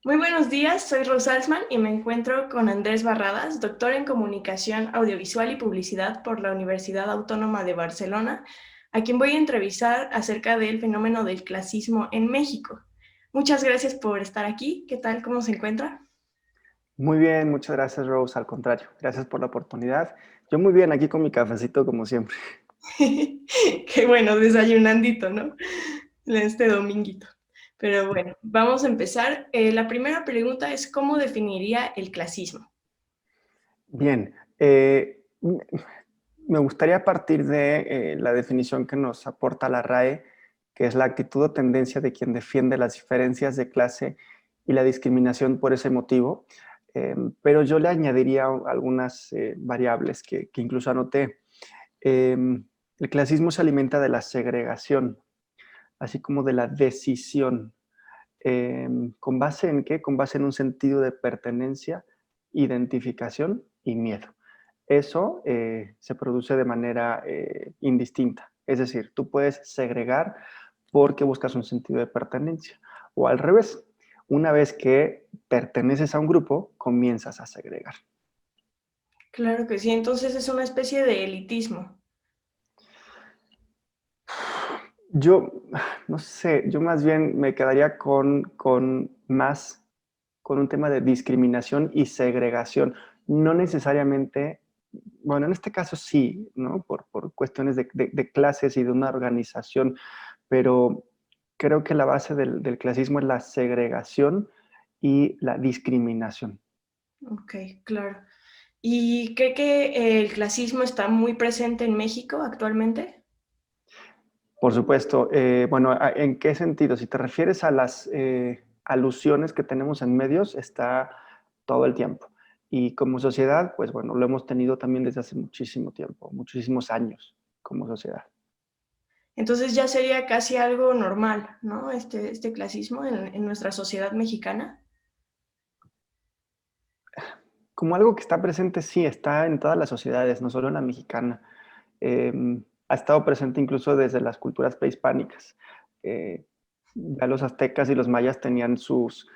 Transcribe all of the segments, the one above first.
Muy buenos días, soy Rosalsman y me encuentro con Andrés Barradas, doctor en Comunicación Audiovisual y Publicidad por la Universidad Autónoma de Barcelona, a quien voy a entrevistar acerca del fenómeno del clasismo en México. Muchas gracias por estar aquí. ¿Qué tal? ¿Cómo se encuentra? Muy bien, muchas gracias, Rose. Al contrario, gracias por la oportunidad. Yo muy bien, aquí con mi cafecito como siempre. Qué bueno, desayunandito, ¿no? Este dominguito. Pero bueno, vamos a empezar. La primera pregunta es, ¿cómo definiría el clasismo? Bien, me gustaría partir de la definición que nos aporta la RAE, que es la actitud o tendencia de quien defiende las diferencias de clase y la discriminación por ese motivo. Pero yo le añadiría algunas variables que incluso anoté. El clasismo se alimenta de la segregación, así como de la decisión. ¿Con base en qué? Con base en un sentido de pertenencia, identificación y miedo. Eso se produce de manera indistinta. Es decir, tú puedes segregar porque buscas un sentido de pertenencia. O al revés, una vez que perteneces a un grupo, comienzas a segregar. Claro que sí, entonces es una especie de elitismo. Yo, no sé, yo más bien me quedaría con un tema de discriminación y segregación. No necesariamente, bueno, en este caso sí, ¿no? Por cuestiones de clases y de una organización, pero creo que la base del clasismo es la segregación y la discriminación. Ok, claro. ¿Y cree que el clasismo está muy presente en México actualmente? Por supuesto. Bueno, ¿en qué sentido? Si te refieres a las alusiones que tenemos en medios, está todo el tiempo. Y como sociedad, pues bueno, lo hemos tenido también desde hace muchísimo tiempo, muchísimos años como sociedad. Entonces ya sería casi algo normal, ¿no? Este clasismo en nuestra sociedad mexicana. Como algo que está presente, sí, está en todas las sociedades, no solo en la mexicana. Ha estado presente incluso desde las culturas prehispánicas. Eh, ya los aztecas y los mayas tenían sus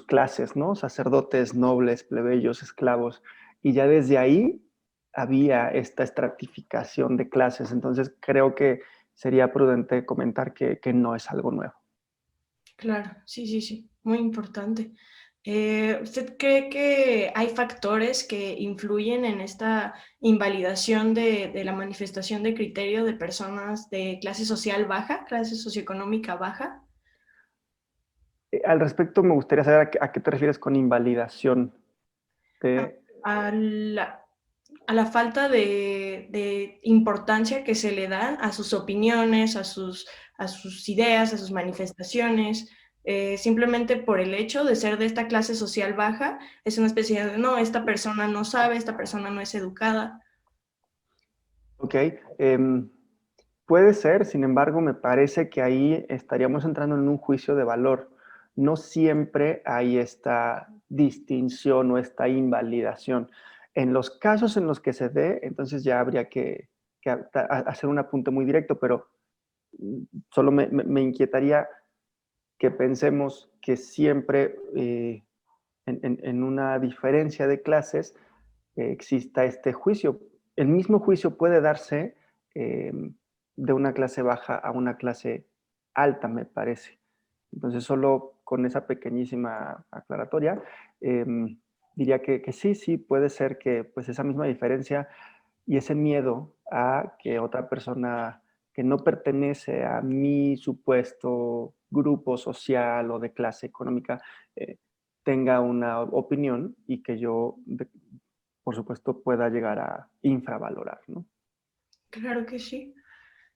clases, ¿no? Sacerdotes, nobles, plebeyos, esclavos. Y ya desde ahí había esta estratificación de clases. Entonces creo que sería prudente comentar que no es algo nuevo. Claro, sí, sí, sí, muy importante. ¿Usted cree que hay factores que influyen en esta invalidación de la manifestación de criterio de personas de clase social baja, clase socioeconómica baja? Al respecto, me gustaría saber a qué te refieres con invalidación A, de... a la, a la falta de importancia que se le da a sus opiniones, a sus ideas, a sus manifestaciones, simplemente por el hecho de ser de esta clase social baja, es una especie de, no, esta persona no sabe, esta persona no es educada. Ok, puede ser, sin embargo, me parece que ahí estaríamos entrando en un juicio de valor. No siempre hay esta distinción o esta invalidación. En los casos en los que se dé, entonces ya habría que hacer un apunte muy directo, pero solo me inquietaría que pensemos que siempre en una diferencia de clases exista este juicio. El mismo juicio puede darse eh, de una clase baja a una clase alta, me parece. Entonces, solo con esa pequeñísima aclaratoria, eh, diría que sí, sí, puede ser que pues esa misma diferencia y ese miedo a que otra persona que no pertenece a mi supuesto grupo social o de clase económica tenga una opinión y que yo, por supuesto, pueda llegar a infravalorar, ¿no? Claro que sí.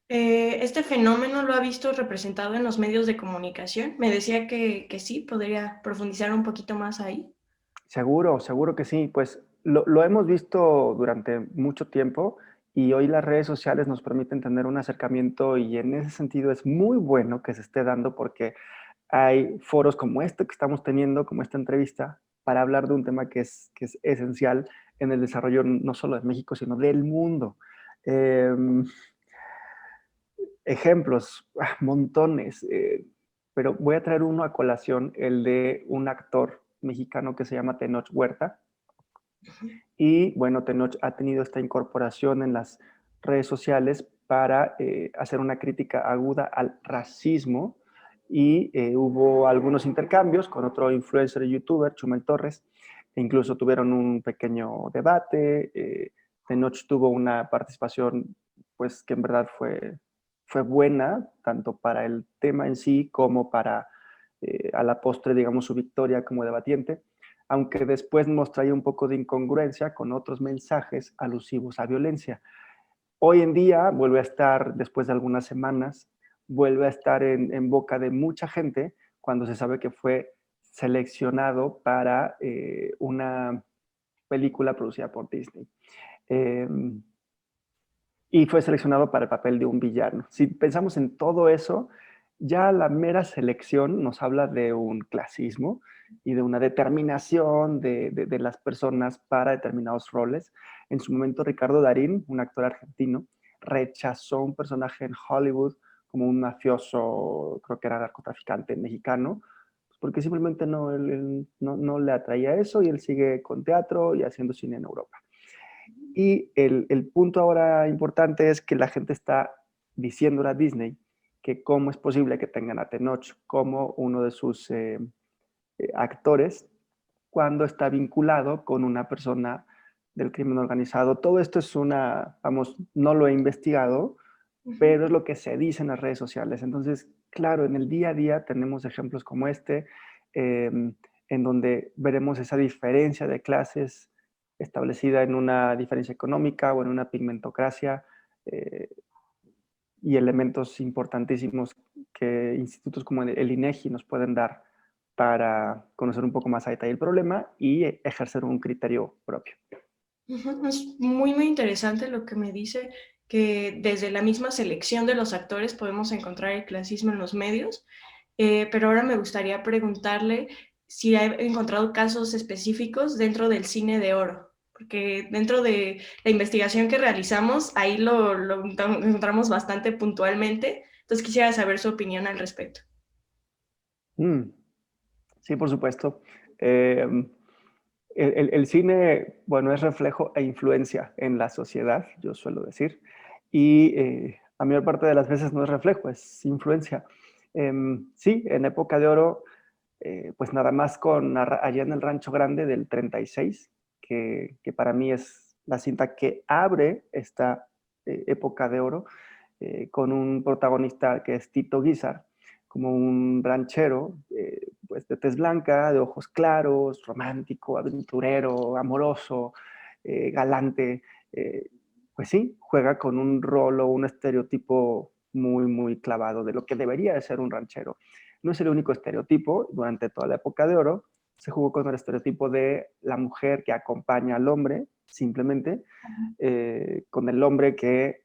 ¿Este fenómeno lo ha visto representado en los medios de comunicación? Me decía que sí, podría profundizar un poquito más ahí. Seguro, seguro que sí. Pues lo hemos visto durante mucho tiempo y hoy las redes sociales nos permiten tener un acercamiento y en ese sentido es muy bueno que se esté dando porque hay foros como este que estamos teniendo, como esta entrevista, para hablar de un tema que es esencial en el desarrollo no solo de México, sino del mundo. Eh, ejemplos, montones, pero voy a traer uno a colación, el de un actor mexicano que se llama Tenoch Huerta. Y bueno, Tenoch ha tenido esta incorporación en las redes sociales para hacer una crítica aguda al racismo y hubo algunos intercambios con otro influencer y youtuber, Chumel Torres, e incluso tuvieron un pequeño debate. Tenoch tuvo una participación pues que en verdad fue buena, tanto para el tema en sí como para a la postre, digamos, su victoria como debatiente, aunque después nos traía un poco de incongruencia con otros mensajes alusivos a violencia. Hoy en día vuelve a estar, después de algunas semanas, vuelve a estar en boca de mucha gente cuando se sabe que fue seleccionado para una película producida por Disney. Eh, y fue seleccionado para el papel de un villano. Si pensamos en todo eso, ya la mera selección nos habla de un clasismo y de una determinación de las personas para determinados roles. En su momento, Ricardo Darín, un actor argentino, rechazó un personaje en Hollywood como un mafioso, creo que era narcotraficante mexicano, porque simplemente él no le atraía eso y él sigue con teatro y haciendo cine en Europa. Y el punto ahora importante es que la gente está diciéndole a Disney que cómo es posible que tengan a Tenoch como uno de sus actores cuando está vinculado con una persona del crimen organizado. Todo esto es vamos, no lo he investigado, pero es lo que se dice en las redes sociales. Entonces, claro, en el día a día tenemos ejemplos como este, eh, en donde veremos esa diferencia de clases establecida en una diferencia económica o en una pigmentocracia eh, y elementos importantísimos que institutos como el INEGI nos pueden dar para conocer un poco más a detalle el problema y ejercer un criterio propio. Es muy, muy interesante lo que me dice, que desde la misma selección de los actores podemos encontrar el clasismo en los medios, pero ahora me gustaría preguntarle si ha encontrado casos específicos dentro del cine de oro, porque dentro de la investigación que realizamos, ahí lo encontramos bastante puntualmente, entonces quisiera saber su opinión al respecto. Mm, sí, por supuesto. Eh, el cine, bueno, es reflejo e influencia en la sociedad, yo suelo decir, y la mayor parte de las veces no es reflejo, es influencia. Sí, en época de oro, pues nada más con allá en el Rancho Grande del 36, que para mí es la cinta que abre esta época de oro, con un protagonista que es Tito Guizar, como un ranchero, pues de tez blanca, de ojos claros, romántico, aventurero, amoroso, galante. eh, pues sí, juega con un rol o un estereotipo muy, muy clavado de lo que debería de ser un ranchero. No es el único estereotipo. Durante toda la época de oro se jugó con el estereotipo de la mujer que acompaña al hombre, simplemente, con el hombre que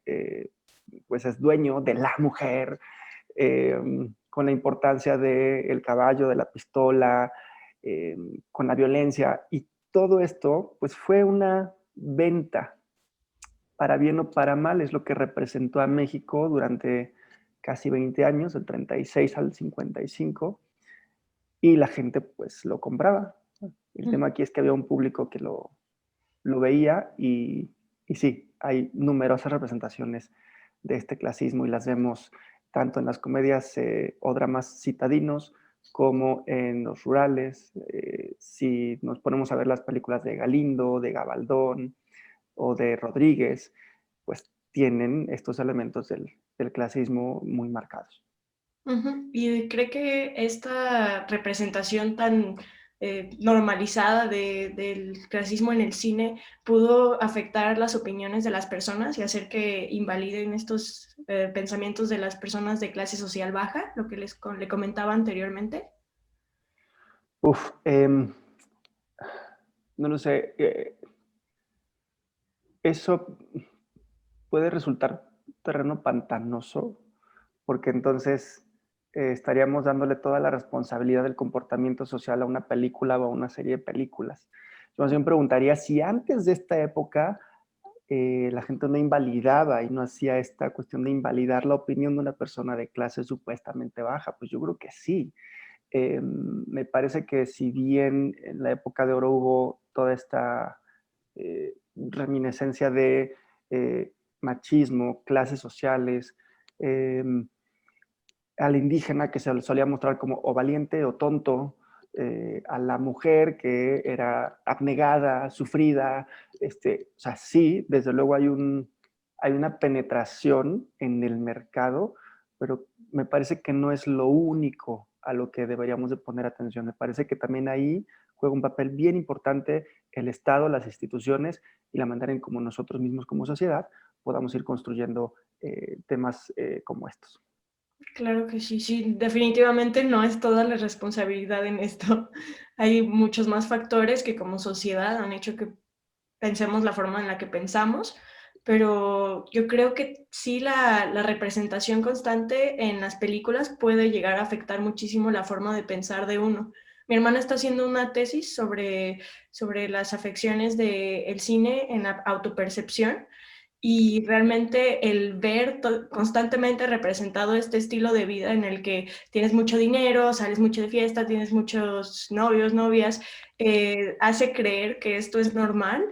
pues es dueño de la mujer, eh, con la importancia del caballo, de la pistola, eh, con la violencia. Y todo esto pues fue una venta, para bien o para mal, es lo que representó a México durante casi 20 años, del 36 al 55, y la gente pues lo compraba. El tema aquí es que había un público que lo veía y sí, hay numerosas representaciones de este clasismo y las vemos tanto en las comedias o dramas citadinos como en los rurales. Si nos ponemos a ver las películas de Galindo, de Gabaldón o de Rodríguez, pues tienen estos elementos del clasismo muy marcados. ¿Y cree que esta representación tan normalizada del clasismo en el cine pudo afectar las opiniones de las personas y hacer que invaliden estos pensamientos de las personas de clase social baja, lo que le comentaba anteriormente? Uf, no lo sé. Eso puede resultar terreno pantanoso, porque entonces estaríamos dándole toda la responsabilidad del comportamiento social a una película o a una serie de películas. Yo más bien preguntaría si antes de esta época la gente no invalidaba y no hacía esta cuestión de invalidar la opinión de una persona de clase supuestamente baja. Pues yo creo que sí. Me parece que si bien en la época de oro hubo toda esta reminiscencia de machismo, clases sociales, eh, al indígena que se le solía mostrar como o valiente o tonto, a la mujer que era abnegada, sufrida, o sea, sí, desde luego hay una penetración en el mercado, pero me parece que no es lo único a lo que deberíamos de poner atención. Me parece que también ahí juega un papel bien importante el Estado, las instituciones y la manera en cómo nosotros mismos como sociedad podamos ir construyendo temas como estos. Claro que sí, sí, definitivamente no es toda la responsabilidad en esto. Hay muchos más factores que como sociedad han hecho que pensemos la forma en la que pensamos, pero yo creo que sí la representación constante en las películas puede llegar a afectar muchísimo la forma de pensar de uno. Mi hermana está haciendo una tesis sobre las afecciones del cine en la autopercepción y realmente el ver constantemente representado este estilo de vida en el que tienes mucho dinero, sales mucho de fiesta, tienes muchos novios, novias, hace creer que esto es normal.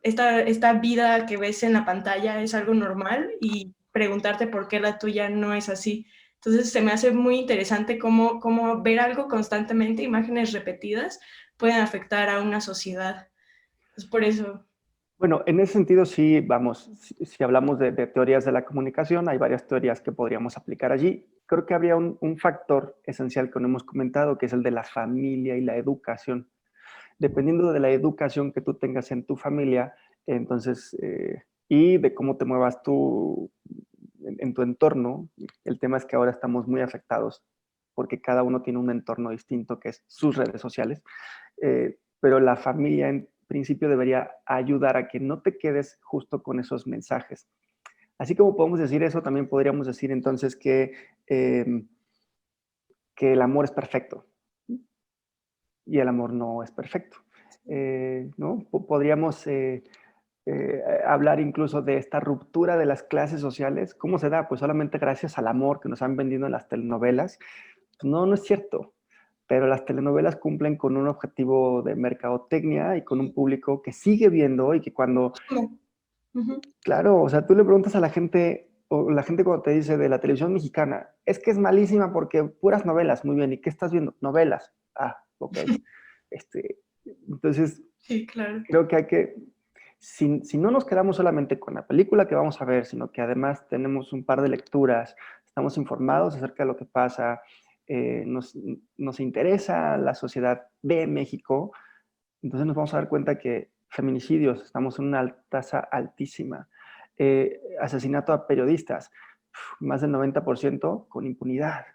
Esta vida que ves en la pantalla es algo normal y preguntarte por qué la tuya no es así. Entonces se me hace muy interesante cómo ver algo constantemente, imágenes repetidas, pueden afectar a una sociedad. Es por eso. Bueno, en ese sentido sí, vamos, si hablamos de teorías de la comunicación, hay varias teorías que podríamos aplicar allí. Creo que habría un factor esencial que no hemos comentado, que es el de la familia y la educación. Dependiendo de la educación que tú tengas en tu familia, entonces, y de cómo te muevas tú en tu entorno, el tema es que ahora estamos muy afectados porque cada uno tiene un entorno distinto que es sus redes sociales, pero la familia en principio debería ayudar a que no te quedes justo con esos mensajes. Así como podemos decir eso, también podríamos decir entonces que el amor es perfecto y el amor no es perfecto. ¿No? Podríamos hablar incluso de esta ruptura de las clases sociales. ¿Cómo se da? Pues solamente gracias al amor que nos han vendido en las telenovelas. No, no es cierto, pero las telenovelas cumplen con un objetivo de mercadotecnia y con un público que sigue viendo y que cuando, Ujú. claro, o sea, tú le preguntas a la gente, o la gente cuando te dice de la televisión mexicana, es que es malísima porque puras novelas, muy bien, ¿y qué estás viendo? Novelas. Ah, ok. Este, entonces, Sí, claro. creo que hay que, si no nos quedamos solamente con la película que vamos a ver, sino que además tenemos un par de lecturas, estamos informados acerca de lo que pasa, nos interesa la sociedad de México, entonces nos vamos a dar cuenta que feminicidios, estamos en una tasa altísima, asesinato a periodistas, más del 90% con impunidad.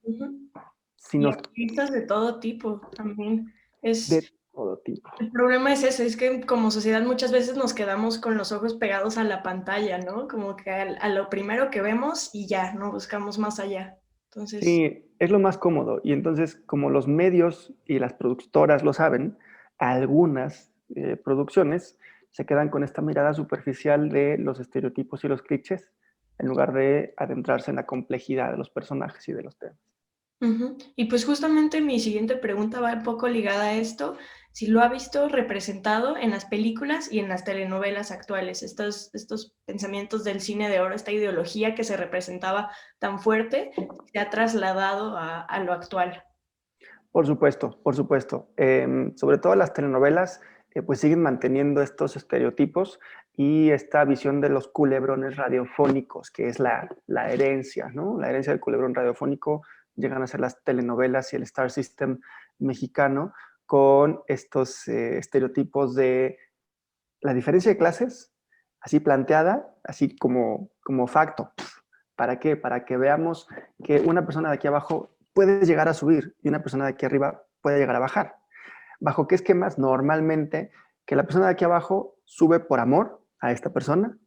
Ujú. Si Y nos, activistas de todo tipo también. Es, de todo tipo. el problema es ese, es que como sociedad muchas veces nos quedamos con los ojos pegados a la pantalla, ¿no? Como que a lo primero que vemos y ya, no buscamos más allá. Entonces, Sí, es lo más cómodo. Y entonces, como los medios y las productoras lo saben, algunas producciones se quedan con esta mirada superficial de los estereotipos y los clichés, en lugar de adentrarse en la complejidad de los personajes y de los temas. ujú. Y pues justamente mi siguiente pregunta va un poco ligada a esto, si lo ha visto representado en las películas y en las telenovelas actuales, estos pensamientos del cine de oro, esta ideología que se representaba tan fuerte, se ha trasladado a lo actual. Por supuesto, por supuesto. Sobre todo las telenovelas, pues siguen manteniendo estos estereotipos y esta visión de los culebrones radiofónicos, que es la herencia, ¿no? La herencia del culebrón radiofónico llegan a ser las telenovelas y el Star System mexicano con estos estereotipos de la diferencia de clases, así planteada, así como facto. ¿Para qué? Para que veamos que una persona de aquí abajo puede llegar a subir y una persona de aquí arriba puede llegar a bajar. ¿Bajo qué esquemas? Normalmente que la persona de aquí abajo sube por amor a esta persona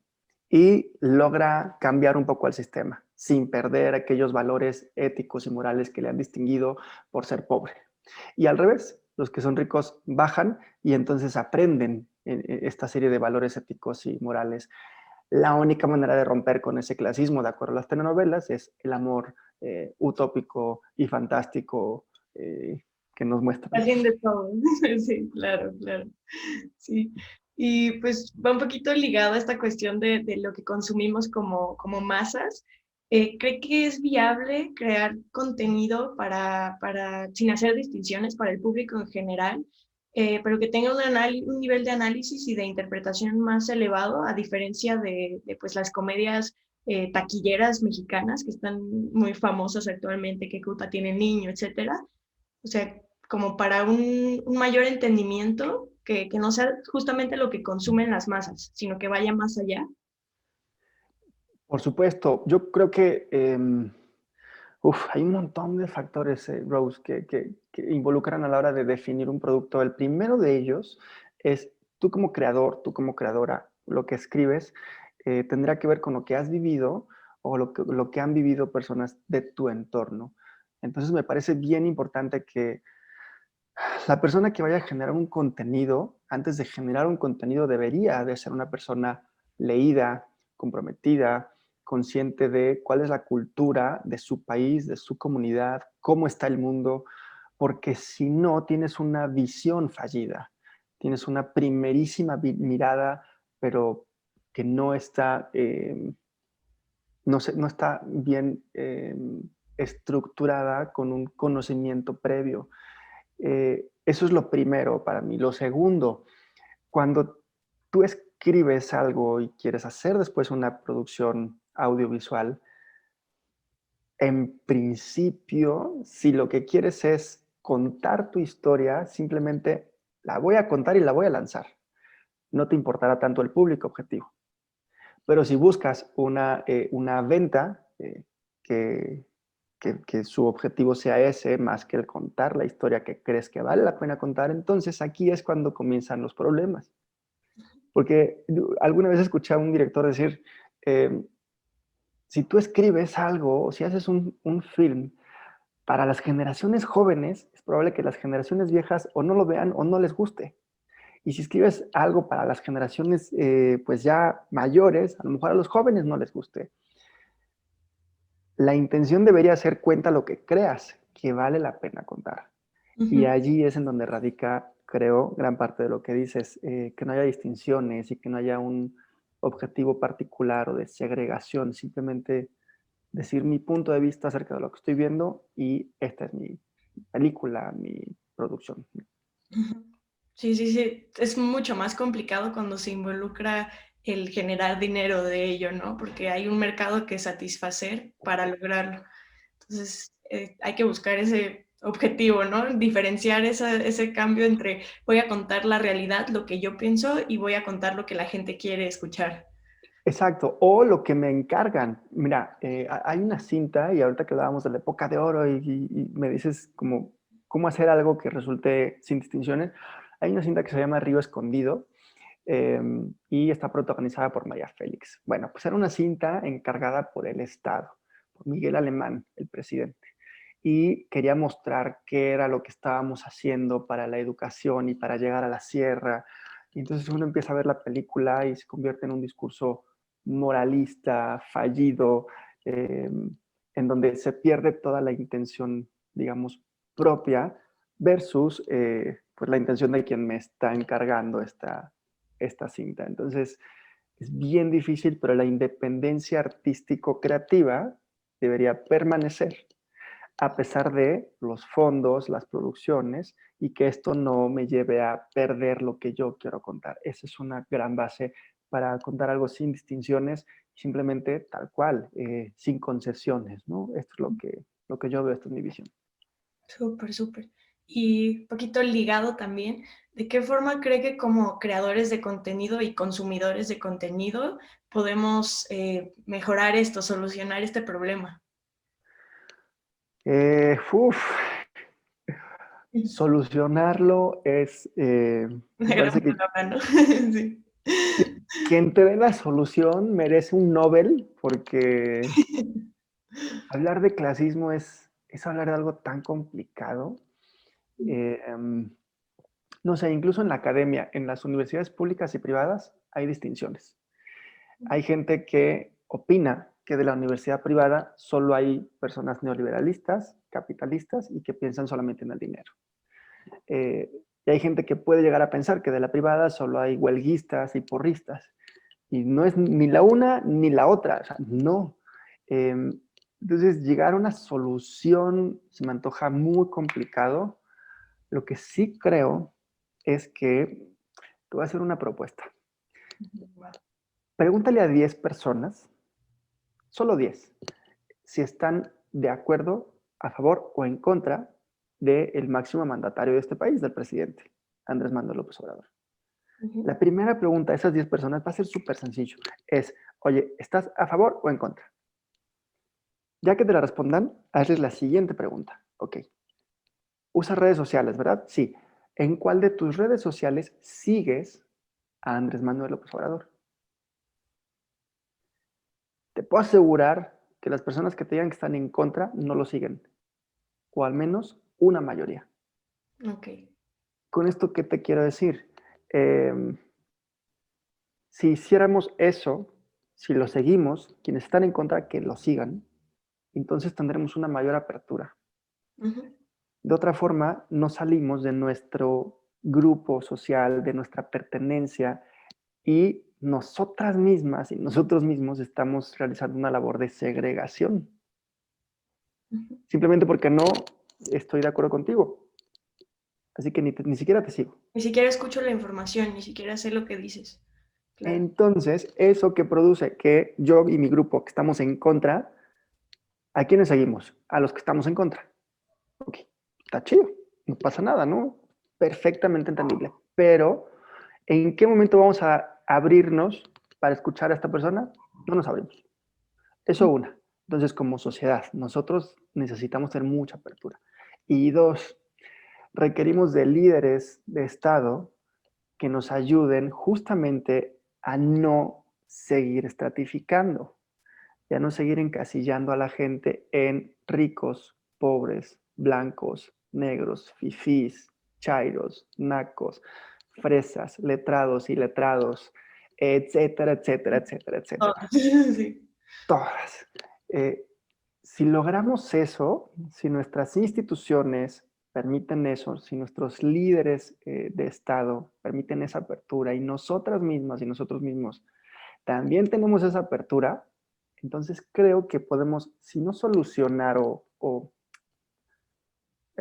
y logra cambiar un poco el sistema sin perder aquellos valores éticos y morales que le han distinguido por ser pobre. Y al revés, los que son ricos bajan y entonces aprenden esta serie de valores éticos y morales. La única manera de romper con ese clasismo, de acuerdo a las telenovelas, es el amor utópico y fantástico que nos muestran. Alguien de todo. Sí, claro, claro. Sí. Y pues va un poquito ligado a esta cuestión de lo que consumimos como masas. ¿Cree que es viable crear contenido sin hacer distinciones para el público en general, pero que tenga un nivel de análisis y de interpretación más elevado, a diferencia de pues, las comedias taquilleras mexicanas que están muy famosas actualmente, que culpa tiene el niño, etcétera? O sea, como para un mayor entendimiento que no sea justamente lo que consumen las masas, sino que vaya más allá. Por supuesto, yo creo que hay un montón de factores, Rose, que involucran a la hora de definir un producto. El primero de ellos es tú como creador, tú como creadora, lo que escribes tendrá que ver con lo que has vivido o lo que han vivido personas de tu entorno. Entonces me parece bien importante que la persona que vaya a generar un contenido, antes de generar un contenido, debería de ser una persona leída, comprometida, consciente de cuál es la cultura de su país, de su comunidad, cómo está el mundo, porque si no, tienes una visión fallida, tienes una primerísima mirada, pero que no está, no está bien estructurada con un conocimiento previo. Eso es lo primero para mí. Lo segundo, cuando tú escribes algo y quieres hacer después una producción audiovisual, en principio, si lo que quieres es contar tu historia, simplemente la voy a contar y la voy a lanzar. No te importará tanto el público objetivo. Pero si buscas una venta que, que su objetivo sea ese, más que el contar la historia que crees que vale la pena contar, entonces aquí es cuando comienzan los problemas. Porque alguna vez escuché a un director decir, eh, si tú escribes algo o si haces un film para las generaciones jóvenes, es probable que las generaciones viejas o no lo vean o no les guste. Y si escribes algo para las generaciones pues ya mayores, a lo mejor a los jóvenes no les guste. La intención debería ser cuenta lo que creas que vale la pena contar. Y Ujú. allí es en donde radica, creo, gran parte de lo que dices, que no haya distinciones y que no haya un objetivo particular o de segregación, simplemente decir mi punto de vista acerca de lo que estoy viendo y esta es mi película, mi producción. Ujú. Sí, sí, sí. Es mucho más complicado cuando se involucra el generar dinero de ello, ¿no? Porque hay un mercado que satisfacer para lograrlo. Entonces, hay que buscar ese objetivo, ¿no? Diferenciar ese cambio entre voy a contar la realidad, lo que yo pienso, y voy a contar lo que la gente quiere escuchar. Exacto, o lo que me encargan. Mira, hay una cinta, y ahorita que hablábamos de la época de oro y me dices como, cómo hacer algo que resulte sin distinciones, hay una cinta que se llama Río Escondido y está protagonizada por María Félix. Bueno, pues era una cinta encargada por el Estado, por Miguel Alemán, el presidente, y quería mostrar qué era lo que estábamos haciendo para la educación y para llegar a la sierra. Y entonces uno empieza a ver la película y se convierte en un discurso moralista, fallido, eh, en donde se pierde toda la intención, digamos, propia versus pues la intención de quien me está encargando esta cinta. Entonces, es bien difícil, pero la independencia artístico-creativa debería permanecer a pesar de los fondos, las producciones, y que esto no me lleve a perder lo que yo quiero contar. Esa es una gran base para contar algo sin distinciones, simplemente tal cual, sin concesiones, ¿no? Esto es lo que yo veo, esta es mi visión. Súper, súper. Y un poquito ligado también, ¿de qué forma cree que como creadores de contenido y consumidores de contenido podemos mejorar esto, solucionar este problema? Eh, uf, Solucionarlo es, Una me gran parece que palabra, ¿no? Sí. quien te dé la solución merece un Nobel, porque hablar de clasismo es hablar de algo tan complicado. Eh, em, no sé, incluso en la academia, en las universidades públicas y privadas, hay distinciones. Hay gente que opina que de la universidad privada solo hay personas neoliberalistas, capitalistas y que piensan solamente en el dinero. Y hay gente que puede llegar a pensar que de la privada solo hay huelguistas y porristas. Y no es ni la una ni la otra, o sea, no. Entonces, llegar a una solución se me antoja muy complicado. Lo que sí creo es que te voy a hacer una propuesta. Pregúntale a 10 personas, solo 10, si están de acuerdo, a favor o en contra del máximo mandatario de este país, del presidente, Andrés Manuel López Obrador. La primera pregunta a esas 10 personas va a ser súper sencillo. Es, oye, ¿estás a favor o en contra? Ya que te la respondan, hazles la siguiente pregunta. Ok, ¿usas redes sociales, verdad? Sí. ¿En cuál de tus redes sociales sigues a Andrés Manuel López Obrador? Te puedo asegurar que las personas que te digan que están en contra no lo siguen, o al menos una mayoría. Ok. Con esto, ¿qué te quiero decir? Eh, si hiciéramos eso, si lo seguimos, quienes están en contra, que lo sigan, entonces tendremos una mayor apertura. De otra forma, no salimos de nuestro grupo social, de nuestra pertenencia, y nosotras mismas y nosotros mismos estamos realizando una labor de segregación. Simplemente porque no estoy de acuerdo contigo. Así que ni siquiera te sigo. Ni siquiera escucho la información, ni siquiera sé lo que dices. Claro. Entonces, eso que produce que yo y mi grupo que estamos en contra, ¿a quiénes seguimos? A los que estamos en contra. Ok, está chido, no pasa nada, ¿no? Perfectamente entendible. Pero, ¿en qué momento vamos a abrirnos para escuchar a esta persona? No nos abrimos. Eso una. Entonces, como sociedad, nosotros necesitamos tener mucha apertura. Y dos, requerimos de líderes de Estado que nos ayuden justamente a no seguir estratificando y a no seguir encasillando a la gente en ricos, pobres, blancos, negros, fifís, chairos, nacos, fresas, letrados y letrados, etcétera, etcétera, etcétera, Oh, etcétera. sí. Todas. Eh, si logramos eso, si nuestras instituciones permiten eso, si nuestros líderes de Estado permiten esa apertura y nosotras mismas y nosotros mismos también tenemos esa apertura, entonces creo que podemos, si no solucionar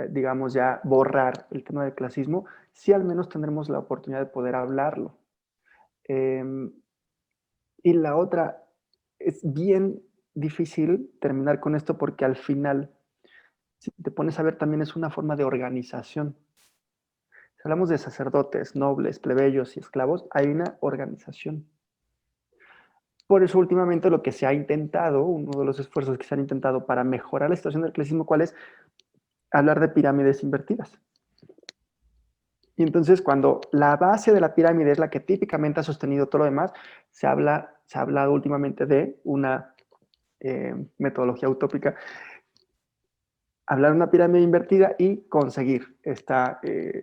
digamos ya borrar el tema del clasismo, sí al menos tendremos la oportunidad de poder hablarlo. Eh, y la otra, es bien difícil terminar con esto porque al final, si te pones a ver, también es una forma de organización. Si hablamos de sacerdotes, nobles, plebeyos y esclavos, hay una organización. Por eso últimamente lo que se ha intentado, uno de los esfuerzos que se han intentado para mejorar la situación del clasismo, ¿cuál es? Hablar de pirámides invertidas. Y entonces cuando la base de la pirámide es la que típicamente ha sostenido todo lo demás, se ha hablado últimamente de una metodología utópica, hablar de una pirámide invertida y conseguir esta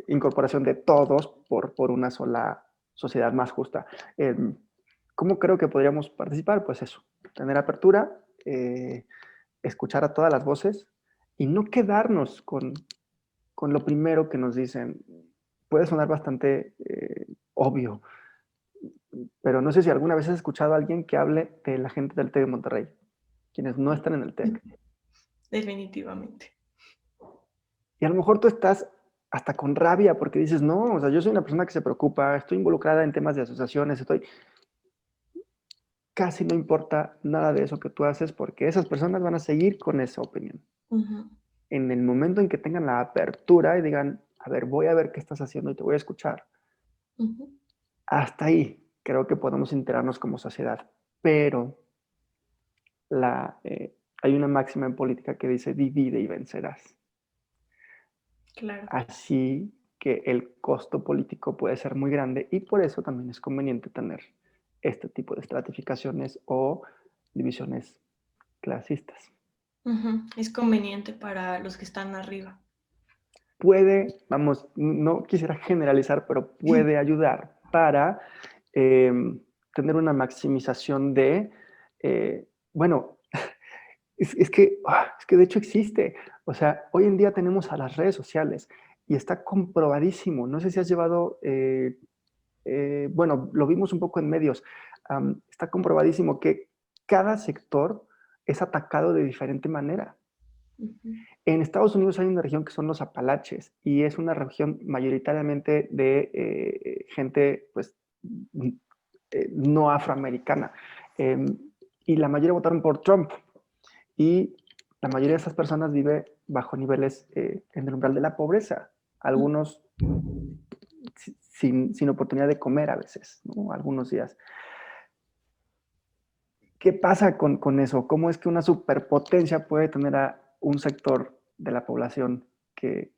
incorporación de todos por una sola sociedad más justa. ¿Cómo creo que podríamos participar? Pues eso, tener apertura, escuchar a todas las voces y no quedarnos con lo primero que nos dicen. Puede sonar bastante obvio, pero no sé si alguna vez has escuchado a alguien que hable de la gente del TEC de Monterrey, quienes no están en el TEC. Definitivamente. Y a lo mejor tú estás hasta con rabia porque dices, no, o sea, yo soy una persona que se preocupa, estoy involucrada en temas de asociaciones, estoy... Casi no importa nada de eso que tú haces porque esas personas van a seguir con esa opinión. En el momento en que tengan la apertura y digan, a ver, voy a ver qué estás haciendo y te voy a escuchar, hasta ahí creo que podemos integrarnos como sociedad. Pero hay una máxima en política que dice, divide y vencerás. Claro. Así que el costo político puede ser muy grande y por eso también es conveniente tener este tipo de estratificaciones o divisiones clasistas. Es conveniente para los que están arriba. Puede, vamos, no quisiera generalizar, pero puede ayudar para tener una maximización de Bueno, es que de hecho existe. O sea, hoy en día tenemos a las redes sociales y está comprobadísimo. No sé si has llevado, bueno, lo vimos un poco en medios. Está comprobadísimo que cada sector es atacado de diferente manera. Ujú, En Estados Unidos hay una región que son los Apalaches y es una región mayoritariamente de gente, pues, no afroamericana. Eh, y la mayoría votaron por Trump. Y la mayoría de esas personas vive bajo niveles en el umbral de la pobreza. Algunos sin oportunidad de comer a veces, ¿no? Algunos días. ¿Qué pasa con eso? ¿Cómo es que una superpotencia puede tener a un sector de la población que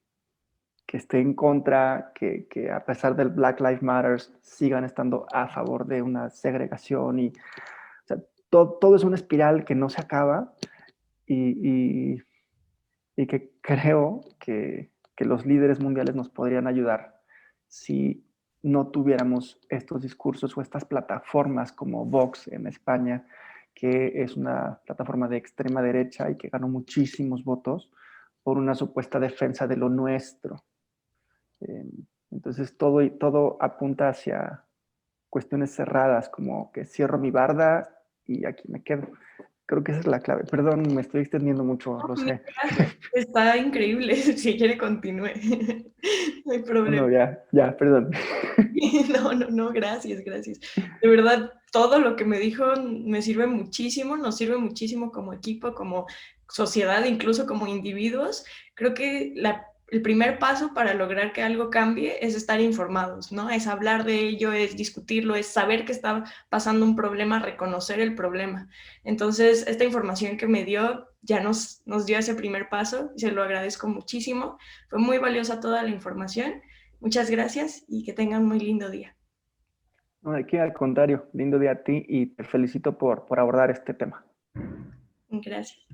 esté en contra, que a pesar del Black Lives Matter sigan estando a favor de una segregación? Y, o sea, todo es una espiral que no se acaba y, y que creo que los líderes mundiales nos podrían ayudar si no tuviéramos estos discursos o estas plataformas como Vox en España, que es una plataforma de extrema derecha y que ganó muchísimos votos por una supuesta defensa de lo nuestro. Eh, entonces todo apunta hacia cuestiones cerradas, como que cierro mi barda y aquí me quedo. Creo que esa es la clave. Perdón, me estoy extendiendo mucho, no, lo mil sé. gracias. Está increíble, si quiere continúe. No hay problema. No, ya, perdón. No, no, no, gracias, gracias. De verdad, todo lo que me dijo me sirve muchísimo, nos sirve muchísimo como equipo, como sociedad, incluso como individuos. Creo que el primer paso para lograr que algo cambie es estar informados, ¿no? Es hablar de ello, es discutirlo, es saber que está pasando un problema, reconocer el problema. Entonces, esta información que me dio ya nos dio ese primer paso y se lo agradezco muchísimo. Fue muy valiosa toda la información. Muchas gracias y que tengan un muy lindo día. No, aquí al contrario, lindo día a ti y te felicito por abordar este tema. Gracias.